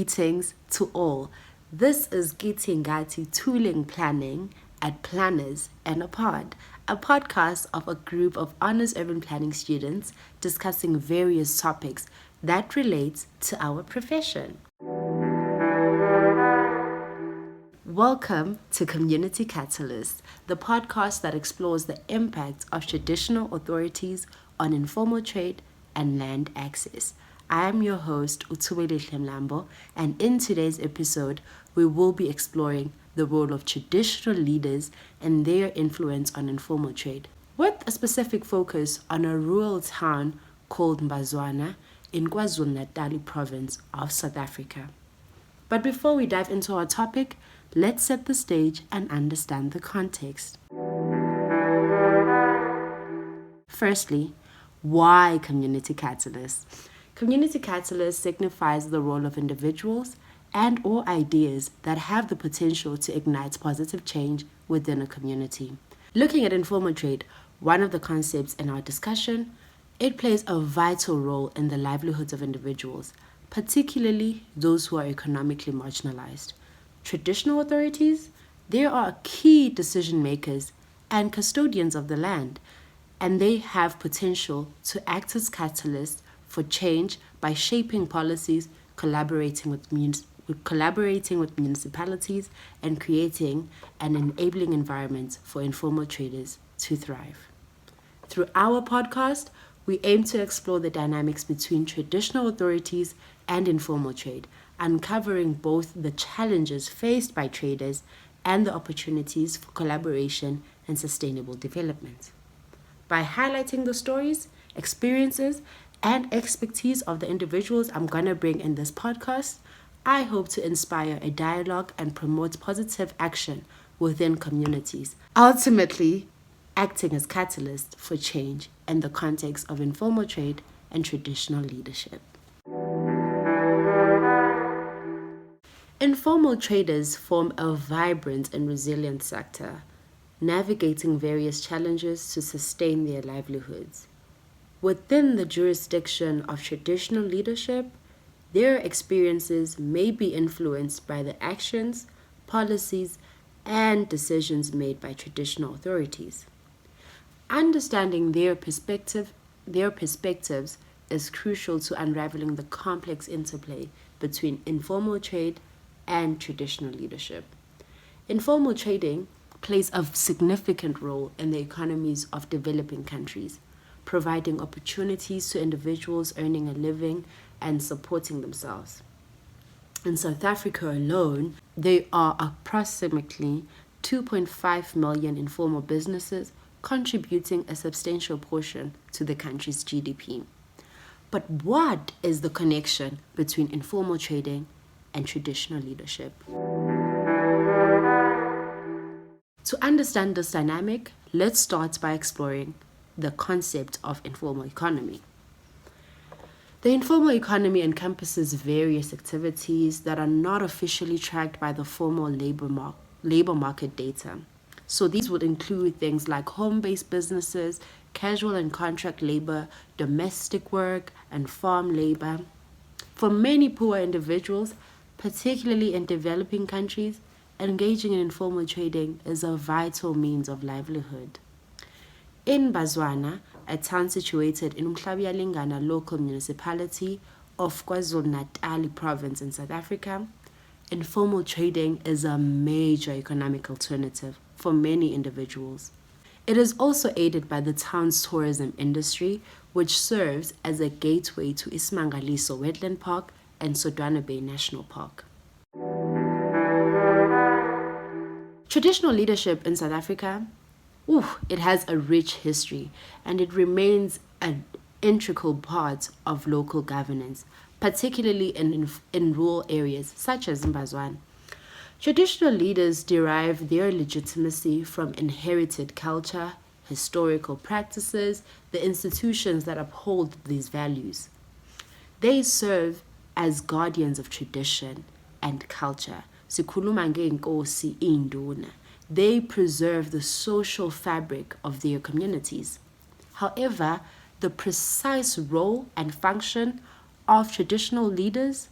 Greetings to all. This is Giti Tooling Planning at Planners and a podcast of a group of honors urban planning students discussing various topics that relate to our profession. Welcome to Community Catalyst, the podcast that explores the impact of traditional authorities on informal trade and land access. I am your host, Thubelihle Mlambo, and in today's episode, we will be exploring the role of traditional leaders and their influence on informal trade, with a specific focus on a rural town called Mbazwana in KwaZulu-Natal province of South Africa. But before we dive into our topic, let's set the stage and understand the context. Firstly, why Community Catalyst? Community Catalyst signifies the role of individuals and or ideas that have the potential to ignite positive change within a community. Looking at informal trade, one of the concepts in our discussion, it plays a vital role in the livelihoods of individuals, particularly those who are economically marginalized. Traditional authorities, they are key decision makers and custodians of the land, and they have potential to act as catalysts for change by shaping policies, collaborating with municipalities, and creating an enabling environment for informal traders to thrive. Through our podcast, we aim to explore the dynamics between traditional authorities and informal trade, uncovering both the challenges faced by traders and the opportunities for collaboration and sustainable development. By highlighting the stories, experiences, and expertise of the individuals I'm going to bring in this podcast, I hope to inspire a dialogue and promote positive action within communities, ultimately acting as catalysts for change in the context of informal trade and traditional leadership. Informal traders form a vibrant and resilient sector, navigating various challenges to sustain their livelihoods. Within the jurisdiction of traditional leadership, their experiences may be influenced by the actions, policies, and decisions made by traditional authorities. Understanding their perspectives is crucial to unraveling the complex interplay between informal trade and traditional leadership. Informal trading plays a significant role in the economies of developing countries, providing opportunities to individuals earning a living and supporting themselves. In South Africa alone, there are approximately 2.5 million informal businesses contributing a substantial portion to the country's GDP. But what is the connection between informal trading and traditional leadership? To understand this dynamic, let's start by exploring the concept of informal economy. The informal economy encompasses various activities that are not officially tracked by the formal labor market data. So these would include things like home-based businesses, casual and contract labor, domestic work, and farm labor. For many poor individuals, particularly in developing countries, engaging in informal trading is a vital means of livelihood. In Mbazwana, a town situated in Thubelihle local municipality of KwaZulu-Natal province in South Africa, informal trading is a major economic alternative for many individuals. It is also aided by the town's tourism industry, which serves as a gateway to Isiqalo Wetland Park and Sodwana Bay National Park. Traditional leadership in South Africa, it has a rich history, and it remains an integral part of local governance, particularly in rural areas such as Mbazwana. Traditional leaders derive their legitimacy from inherited culture, historical practices, the institutions that uphold these values. They serve as guardians of tradition and culture. Sikhuluma ngeenkosi induna. They preserve the social fabric of their communities. However, the precise role and function of traditional leaders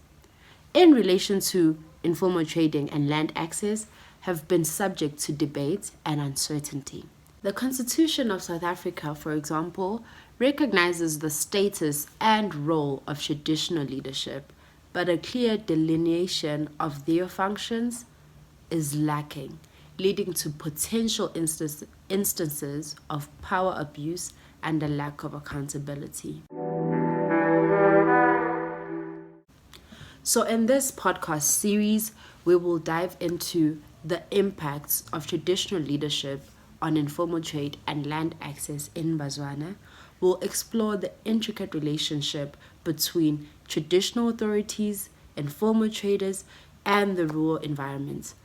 in relation to informal trading and land access have been subject to debate and uncertainty. The Constitution of South Africa, for example, recognizes the status and role of traditional leadership, but a clear delineation of their functions is lacking, leading to potential instances of power abuse and a lack of accountability. So in this podcast series, we will dive into the impacts of traditional leadership on informal trade and land access in Botswana. We'll explore the intricate relationship between traditional authorities, informal traders, and the rural environments.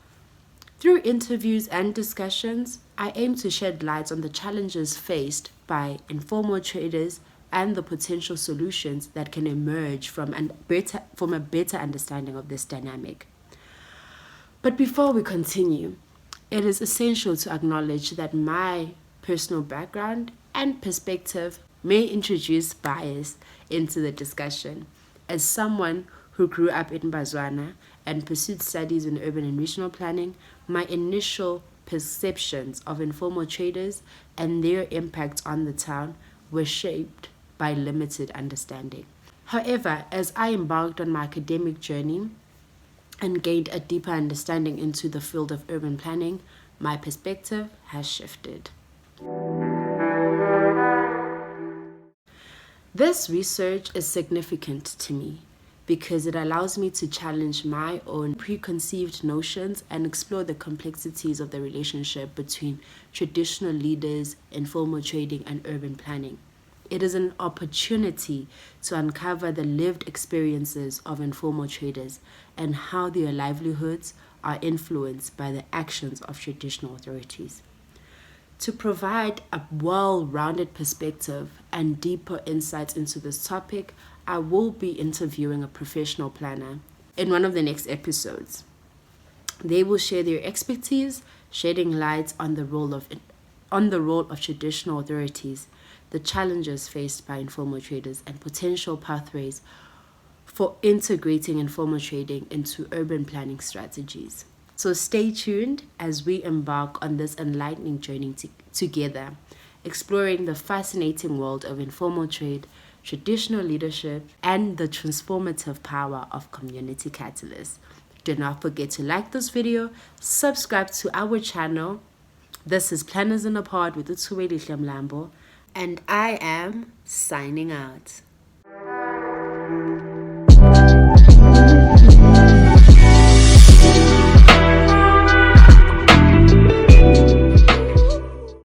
Through interviews and discussions, I aim to shed light on the challenges faced by informal traders and the potential solutions that can emerge from a better understanding of this dynamic. But before we continue, it is essential to acknowledge that my personal background and perspective may introduce bias into the discussion. As someone who grew up in Botswana and pursued studies in urban and regional planning, my initial perceptions of informal traders and their impact on the town were shaped by limited understanding. However, as I embarked on my academic journey and gained a deeper understanding into the field of urban planning, my perspective has shifted. This research is significant to me because it allows me to challenge my own preconceived notions and explore the complexities of the relationship between traditional leaders, informal trading, and urban planning. It is an opportunity to uncover the lived experiences of informal traders and how their livelihoods are influenced by the actions of traditional authorities. To provide a well-rounded perspective and deeper insights into this topic, I will be interviewing a professional planner in one of the next episodes. They will share their expertise, shedding light on the role of traditional authorities, the challenges faced by informal traders, and potential pathways for integrating informal trading into urban planning strategies. So stay tuned as we embark on this enlightening journey together, exploring the fascinating world of informal trade, traditional leadership, and the transformative power of community catalysts. Do not forget to like this video, subscribe to our channel. This is Planners in a Pod with Thubelihle Mlambo, and I am signing out.